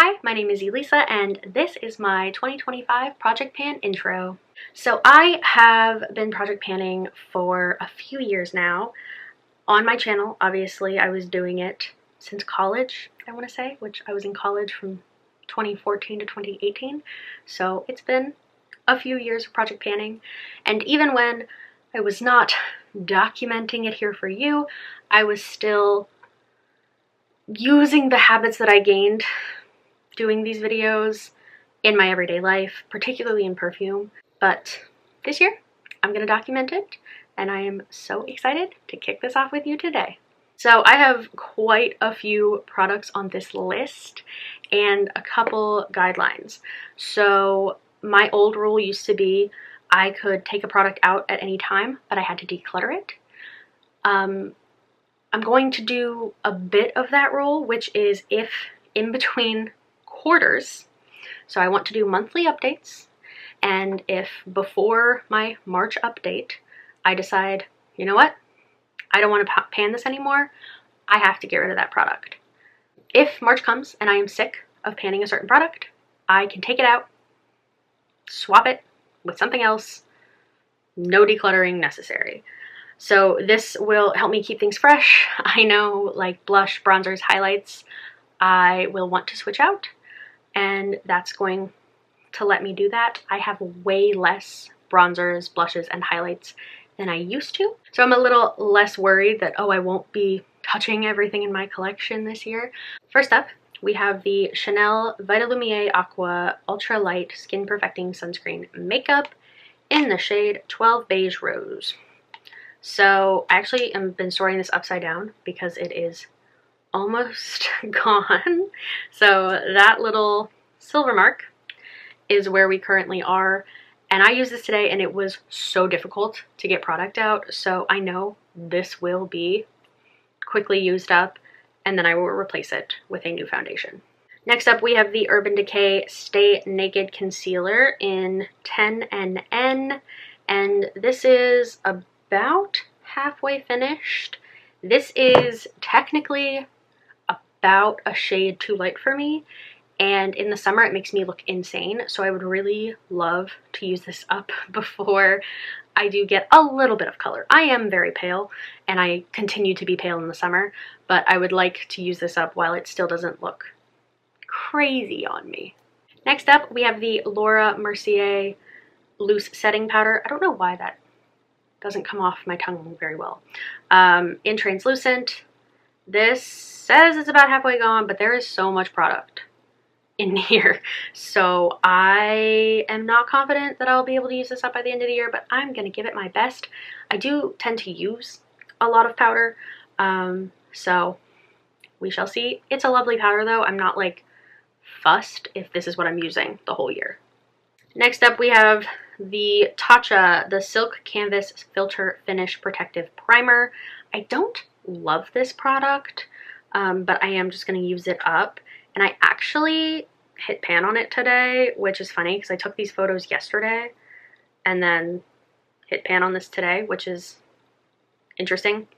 Hi, my name is Elisa and this is my 2025 Project Pan intro. So I have been project panning for a few years now on my channel. Obviously, I was doing it since college, I want to say, which I was in college from 2014 to 2018. So it's been a few years of project panning, and even when I was not documenting it here for you, I was still using the habits that I gained doing these videos in my everyday life, particularly in perfume. But this year, I'm gonna document it, and I am so excited to kick this off with you today. So I have quite a few products on this list and a couple guidelines. So my old rule used to be I could take a product out at any time, but I had to declutter it. I'm going to do a bit of that rule, which is if in between quarters, so I want to do monthly updates, and if before my March update I decide, you know what, I don't want to pan this anymore, I have to get rid of that product. If March comes and I am sick of panning a certain product, I can take it out, swap it with something else, no decluttering necessary. So this will help me keep things fresh. I know, like blush, bronzers, highlights, I will want to switch out, and that's going to let me do that. I have way less bronzers, blushes, and highlights than I used to, so I'm a little less worried that, oh, I won't be touching everything in my collection this year. First up, we have the Chanel Vitalumiere Aqua Ultra Light Skin Perfecting Sunscreen Makeup in the shade 12 Beige Rose. So I actually have been storing this upside down because it is almost gone. So that little silver mark is where we currently are, and I used this today and it was so difficult to get product out, so I know this will be quickly used up and then I will replace it with a new foundation. Next up, we have the Urban Decay Stay Naked Concealer in 10NN, and this is about halfway finished. This is technically about a shade too light for me, and in the summer it makes me look insane, so I would really love to use this up before I do get a little bit of color. I am very pale and I continue to be pale in the summer, but I would like to use this up while it still doesn't look crazy on me. Next up, we have the Laura Mercier Loose Setting Powder. I don't know why that doesn't come off my tongue very well. In translucent. This says it's about halfway gone, but there is so much product in here, so I am not confident that I'll be able to use this up by the end of the year, but I'm gonna give it my best. I do tend to use a lot of powder, so we shall see. It's a lovely powder though. I'm not like fussed if this is what I'm using the whole year. Next up, we have the Tatcha, the Silk Canvas Filter Finish Protective Primer. I don't love this product, but I am just going to use it up, and I actually hit pan on it today, which is funny because I took these photos yesterday and then hit pan on this today, which is interesting.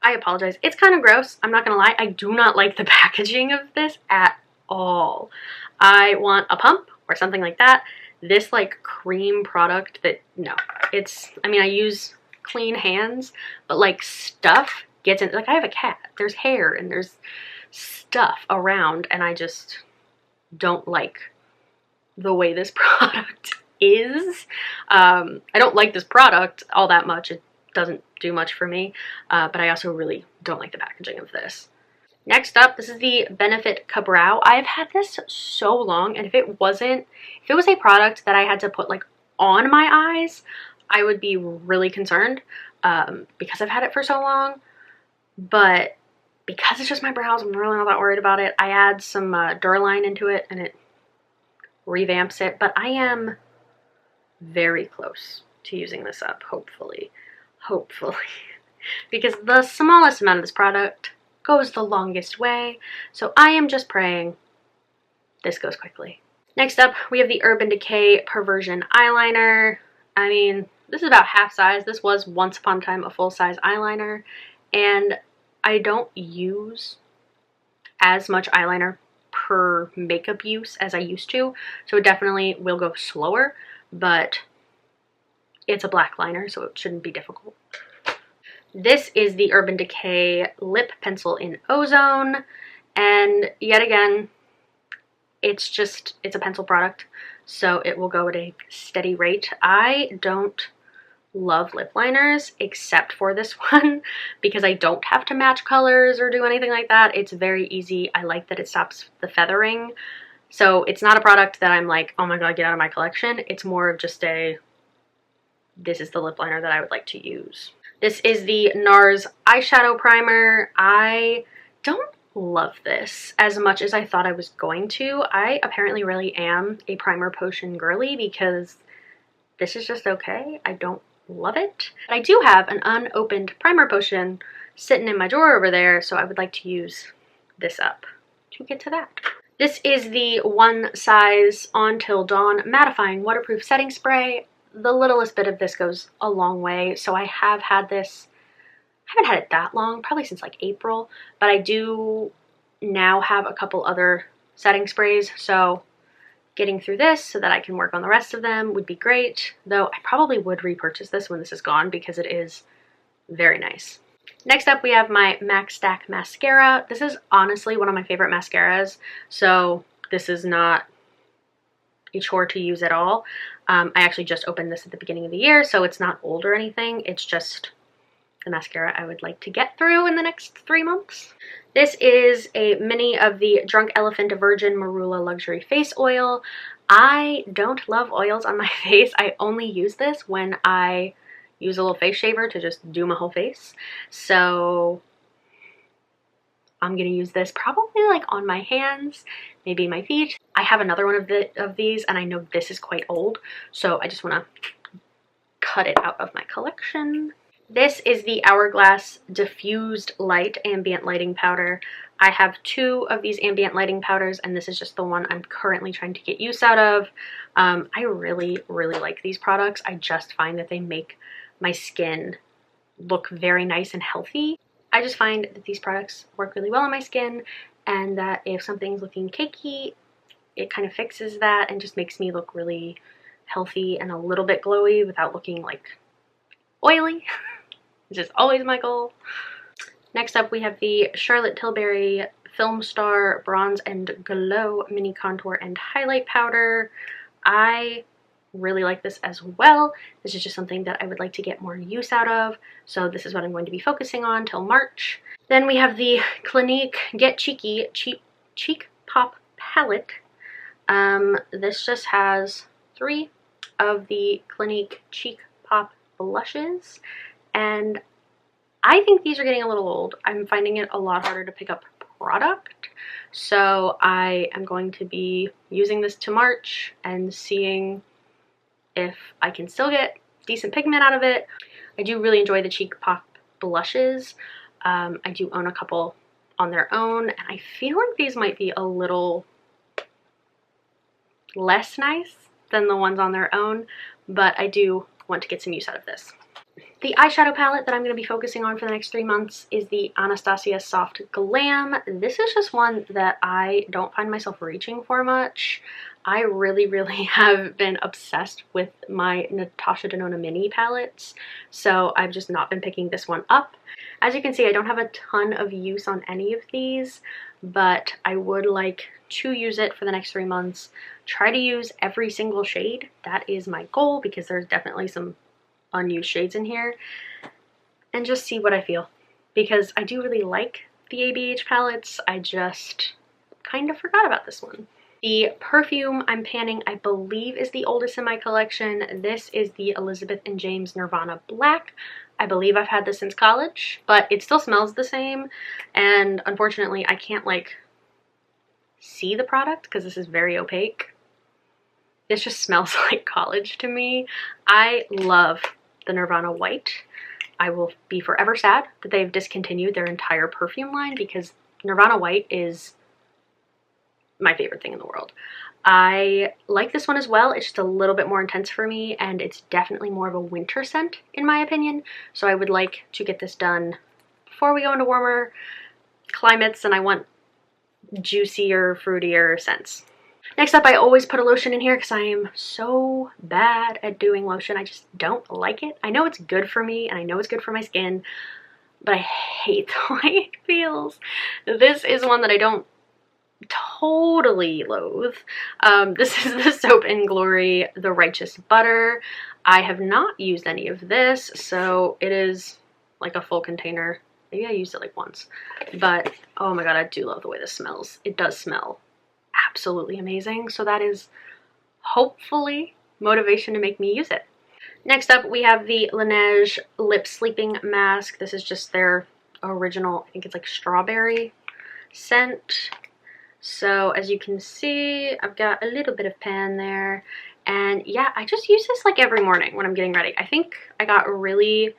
I apologize. It's kind of gross. I'm not going to lie. I do not like the packaging of this at all. I want a pump or something like that. This like cream product that, no, it's, I mean, I use clean hands, but like stuff gets in, like I have a cat, there's hair and there's stuff around, and I just don't like the way this product is. I don't like this product all that much. It doesn't do much for me, but I also really don't like the packaging of this. Next up, this is the Benefit Ka-Brow. I've had this so long, and if it was a product that I had to put like on my eyes, I would be really concerned, because I've had it for so long. But because it's just my brows, I'm really not that worried about it. I add some Duraline into it and it revamps it, but I am very close to using this up, hopefully, because the smallest amount of this product goes the longest way, so I am just praying this goes quickly. Next up, we have the Urban Decay Perversion Eyeliner. I mean, this is about half size. This was once upon a time a full-size eyeliner, and I don't use as much eyeliner per makeup use as I used to, so it definitely will go slower, but it's a black liner, so it shouldn't be difficult. This is the Urban Decay Lip Pencil in Ozone, and yet again, it's a pencil product, so it will go at a steady rate. I don't love lip liners except for this one because I don't have to match colors or do anything like that. It's very easy. I like that it stops the feathering. So it's not a product that I'm like, oh my god, get out of my collection. It's more of just this is the lip liner that I would like to use. This is the NARS eyeshadow primer. I don't love this as much as I thought I was going to. I apparently really am a primer potion girly because this is just okay. I don't love it. But I do have an unopened primer potion sitting in my drawer over there, so I would like to use this up to get to that. This is the One Size On Till Dawn Mattifying Waterproof Setting Spray. The littlest bit of this goes a long way, so I have had this, I haven't had it that long, probably since like April, but I do now have a couple other setting sprays, so getting through this so that I can work on the rest of them would be great, though I probably would repurchase this when this is gone because it is very nice. Next up we have my MAC Stack Mascara. This is honestly one of my favorite mascaras, so this is not a chore to use at all. I actually just opened this at the beginning of the year, so it's not old or anything. It's just the mascara I would like to get through in the next 3 months. This is a mini of the Drunk Elephant Virgin Marula Luxury Face Oil. I don't love oils on my face. I only use this when I use a little face shaver to just do my whole face. So I'm gonna use this probably like on my hands, maybe my feet. I have another one of these and I know this is quite old, so I just wanna cut it out of my collection. This is the Hourglass Diffused Light Ambient Lighting Powder. I have 2 of these ambient lighting powders and this is just the one I'm currently trying to get use out of. I really like these products. I just find that they make my skin look very nice and healthy. I just find that these products work really well on my skin and that if something's looking cakey, it kind of fixes that and just makes me look really healthy and a little bit glowy without looking like oily. Which is always my goal. Next up we have the Charlotte Tilbury Film Star Bronze and Glow Mini Contour and Highlight Powder. I really like this as well. This is just something that I would like to get more use out of, so this is what I'm going to be focusing on till March. Then we have the Clinique Get Cheeky Cheek Pop Palette. This just has 3 of the Clinique Cheek Pop blushes, and I think these are getting a little old. I'm finding it a lot harder to pick up product, so I am going to be using this to March and seeing if I can still get decent pigment out of it. I do really enjoy the Cheek Pop blushes. I do own a couple on their own, and I feel like these might be a little less nice than the ones on their own, but I do want to get some use out of this. The eyeshadow palette that I'm going to be focusing on for the next 3 months is the Anastasia Soft Glam. This is just one that I don't find myself reaching for much. I really have been obsessed with my Natasha Denona mini palettes, so I've just not been picking this one up. As you can see, I don't have a ton of use on any of these, but I would like to use it for the next 3 months. Try to use every single shade. That is my goal because there's definitely some unused shades in here, and just see what I feel, because I do really like the ABH palettes. I just kind of forgot about this one. The perfume I'm panning, I believe, is the oldest in my collection. This is the Elizabeth and James Nirvana Black. I believe I've had this since college, but it still smells the same, and unfortunately I can't like see the product because this is very opaque. This just smells like college to me. I love the Nirvana White. I will be forever sad that they've discontinued their entire perfume line because Nirvana White is my favorite thing in the world. I like this one as well. It's just a little bit more intense for me, and it's definitely more of a winter scent in my opinion, so I would like to get this done before we go into warmer climates, and I want juicier, fruitier scents. Next up, I always put a lotion in here because I am so bad at doing lotion. I just don't like it. I know it's good for me and I know it's good for my skin, but I hate the way it feels. This is one that I don't totally loathe. This is the Soap & Glory The Righteous Butter. I have not used any of this, so it is like a full container. Maybe I used it like once, but oh my god, I do love the way this smells. It does smell absolutely amazing, so that is hopefully motivation to make me use it. Next up, we have the Laneige Lip Sleeping Mask. This is just their original, I think it's like strawberry scent. So as you can see, I've got a little bit of pan there. And yeah, I just use this like every morning when I'm getting ready. I think I got really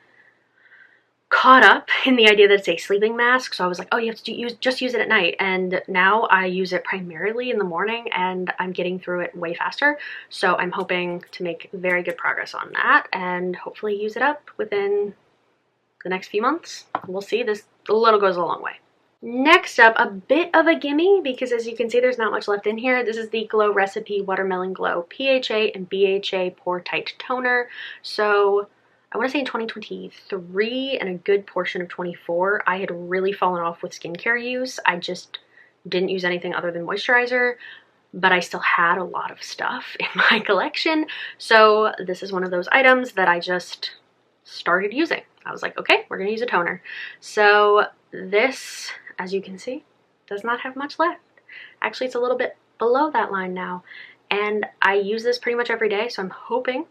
caught up in the idea that it's a sleeping mask, so I was like, oh, you have to just use it at night, and now I use it primarily in the morning and I'm getting through it way faster. So I'm hoping to make very good progress on that and hopefully use it up within the next few months. We'll see. This a little goes a long way. Next up, a bit of a gimme, because as you can see, there's not much left in here. This is the Glow Recipe Watermelon Glow PHA and BHA Pore Tight Toner. So I want to say in 2023 and a good portion of 24, I had really fallen off with skincare use. I just didn't use anything other than moisturizer, but I still had a lot of stuff in my collection. So this is one of those items that I just started using. I was like, okay, we're gonna use a toner. So this, as you can see, does not have much left. Actually, it's a little bit below that line now. And I use this pretty much every day, so I'm hoping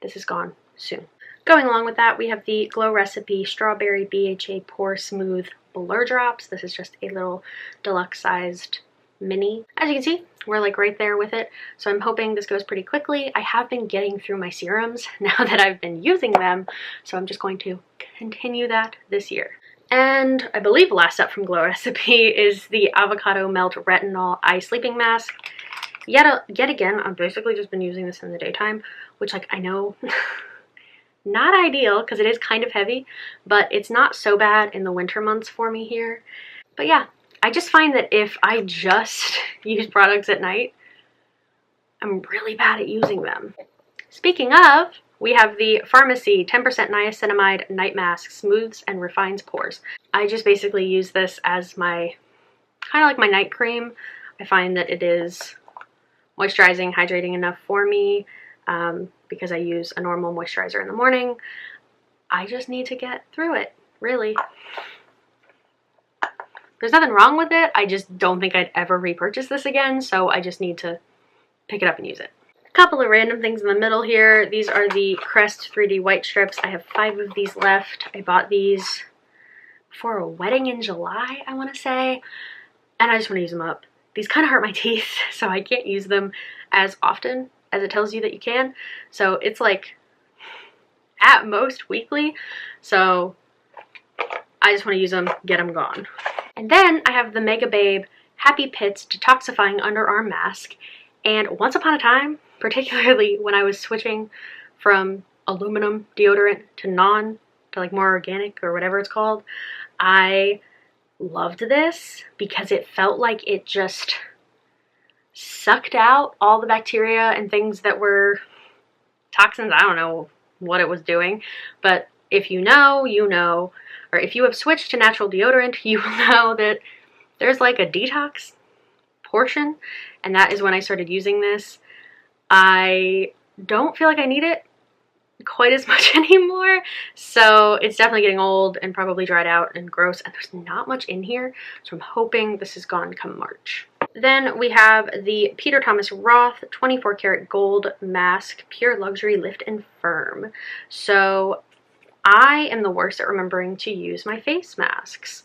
this is gone soon. Going along with that, we have the Glow Recipe Strawberry BHA Pore Smooth Blur Drops. This is just a little deluxe sized mini. As you can see, we're like right there with it. So I'm hoping this goes pretty quickly. I have been getting through my serums now that I've been using them. So I'm just going to continue that this year. And I believe last up from Glow Recipe is the Avocado Melt Retinol Eye Sleeping Mask. Yet again, I've basically just been using this in the daytime, which like I know not ideal because it is kind of heavy, but it's not so bad in the winter months for me here. But yeah, I just find that if I just use products at night, I'm really bad at using them. Speaking of, we have the Pharmacy 10% Niacinamide Night Mask, smooths and refines pores. I just basically use this as my, kind of like my night cream. I find that it is moisturizing, hydrating enough for me. Because I use a normal moisturizer in the morning. I just need to get through it, really. There's nothing wrong with it. I just don't think I'd ever repurchase this again, so I just need to pick it up and use it. A couple of random things in the middle here. These are the Crest 3D White Strips. I have 5 of these left. I bought these for a wedding in July, I want to say, and I just want to use them up. These kind of hurt my teeth, so I can't use them as often as it tells you that you can. So it's like at most weekly. So I just want to use them, get them gone. And then I have the Megababe Happy Pits Detoxifying Underarm Mask. And once upon a time, particularly when I was switching from aluminum deodorant to like more organic or whatever it's called, I loved this because it felt like it just sucked out all the bacteria and things that were toxins. I don't know what it was doing, but if you know, you know, or if you have switched to natural deodorant, you will know that there's like a detox portion, and that is when I started using this. I don't feel like I need it quite as much anymore, so it's definitely getting old and probably dried out and gross, and there's not much in here, so I'm hoping this is gone come March. Then we have the Peter Thomas Roth 24 karat gold mask, Pure Luxury Lift and Firm. So I am the worst at remembering to use my face masks,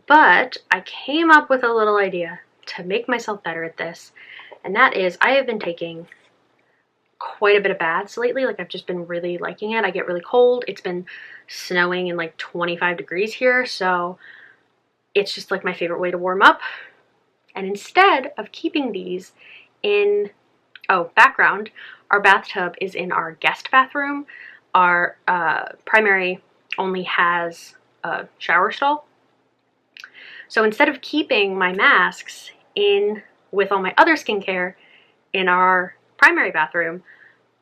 but I came up with a little idea to make myself better at this, and that is I have been taking quite a bit of baths lately. Like I've just been really liking it. I get really cold. It's been snowing in like 25 degrees here, so it's just like my favorite way to warm up. And instead of keeping these in, background, our bathtub is in our guest bathroom. Our primary only has a shower stall. So instead of keeping my masks in with all my other skincare in our primary bathroom,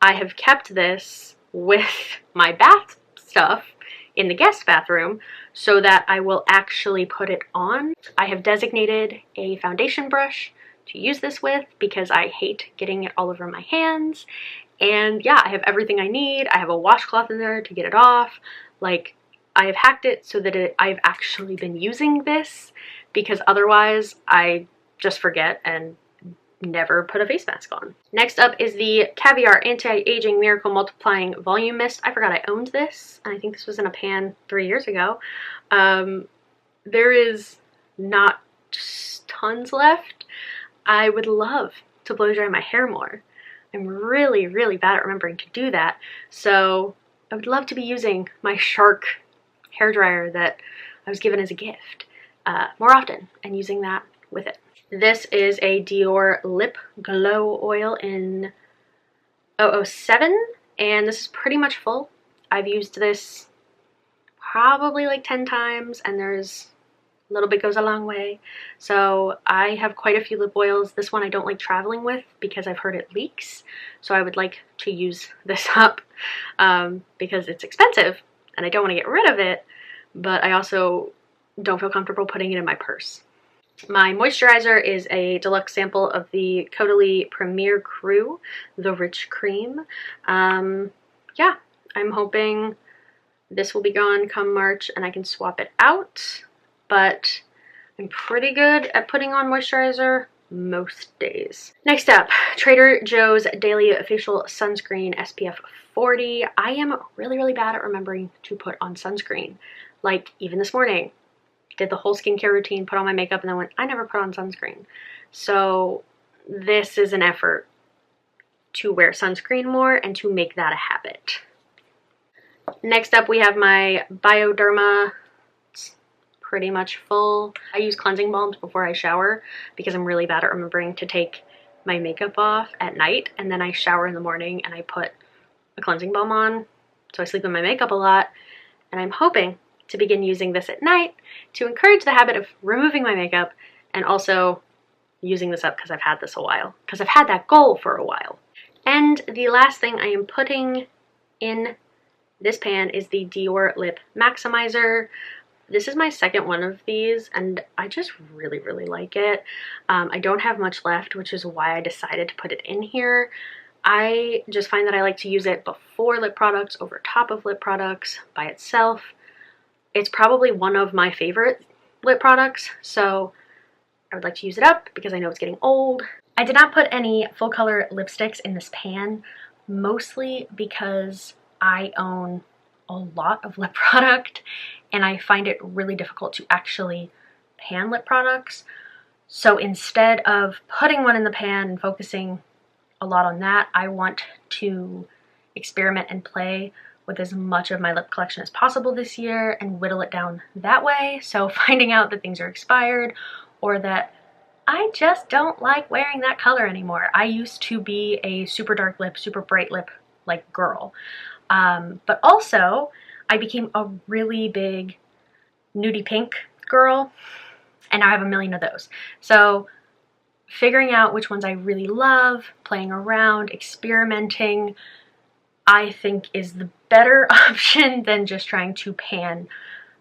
I have kept this with my bath stuff in the guest bathroom so that I will actually put it on. I have designated a foundation brush to use this with because I hate getting it all over my hands. And yeah, I have everything I need. I have a washcloth in there to get it off. Like, I have hacked it so that I've actually been using this, because otherwise I just forget and never put a face mask on. Next up is the Caviar Anti-Aging Miracle Multiplying Volume Mist. I forgot I owned this. I think this was in a pan 3 years ago. There is not tons left. I would love to blow dry my hair more. I'm really, really bad at remembering to do that. So I would love to be using my Shark hairdryer that I was given as a gift more often and using that with it. This is a Dior Lip Glow Oil in 007, and this is pretty much full. I've used this probably like 10 times, and there's a little bit goes a long way. So I have quite a few lip oils. This one I don't like traveling with because I've heard it leaks. So I would like to use this up because it's expensive and I don't want to get rid of it, but I also don't feel comfortable putting it in my purse. My moisturizer is a deluxe sample of the Caudalie Premier Cru, the Rich Cream. Yeah, I'm hoping this will be gone come March and I can swap it out, but I'm pretty good at putting on moisturizer most days. Next up, Trader Joe's Daily Facial Sunscreen SPF 40. I am really, really bad at remembering to put on sunscreen. Like, even this morning, did the whole skincare routine, put on my makeup, and then went, I never put on sunscreen. So this is an effort to wear sunscreen more and to make that a habit. Next up, we have my Bioderma. It's pretty much full. I use cleansing balms before I shower because I'm really bad at remembering to take my makeup off at night, and then I shower in the morning and I put a cleansing balm on. So I sleep in my makeup a lot, and I'm hoping to begin using this at night to encourage the habit of removing my makeup and also using this up because I've had this a while, because I've had that goal for a while. And the last thing I am putting in this pan is the Dior Lip Maximizer. This is my second one of these and I just really, really like it. I don't have much left, which is why I decided to put it in here. I just find that I like to use it before lip products, over top of lip products, by itself. It's probably one of my favorite lip products, so I would like to use it up because I know it's getting old. I did not put any full color lipsticks in this pan, mostly because I own a lot of lip product and I find it really difficult to actually pan lip products. So instead of putting one in the pan and focusing a lot on that, I want to experiment and play with as much of my lip collection as possible this year and whittle it down that way. So finding out that things are expired or that I just don't like wearing that color anymore. I used to be a super dark lip, super bright lip like girl. But also I became a really big nudie pink girl and now I have a million of those. So figuring out which ones I really love, playing around, experimenting, I think is the better option than just trying to pan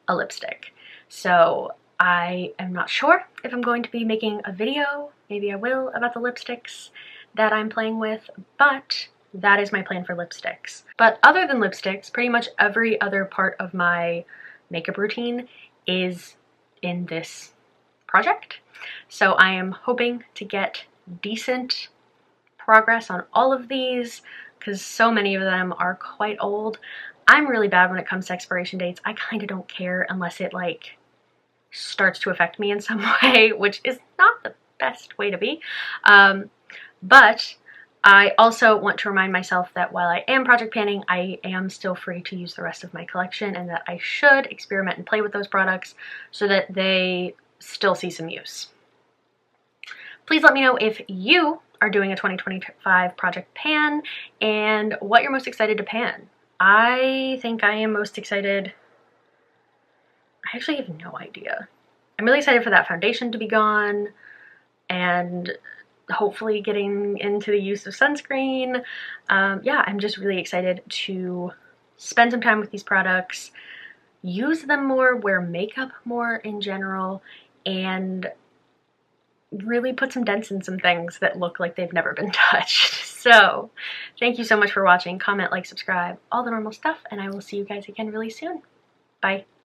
a lipstick. So I am not sure if I'm going to be making a video, maybe I will, about the lipsticks that I'm playing with, but that is my plan for lipsticks. But other than lipsticks, pretty much every other part of my makeup routine is in this project. So I am hoping to get decent progress on all of these because so many of them are quite old. I'm really bad when it comes to expiration dates. I kind of don't care unless it like starts to affect me in some way, which is not the best way to be. But I also want to remind myself that while I am project panning, I am still free to use the rest of my collection and that I should experiment and play with those products so that they still see some use. Please let me know if you are doing a 2025 project pan and what you're most excited to pan. I think I am most excited. I actually have no idea. I'm really excited for that foundation to be gone and hopefully getting into the use of sunscreen. Yeah, I'm just really excited to spend some time with these products, use them more, wear makeup more in general, and really put some dents in some things that look like they've never been touched. So thank you so much for watching. Comment, like, subscribe, all the normal stuff, and I will see you guys again really soon. Bye.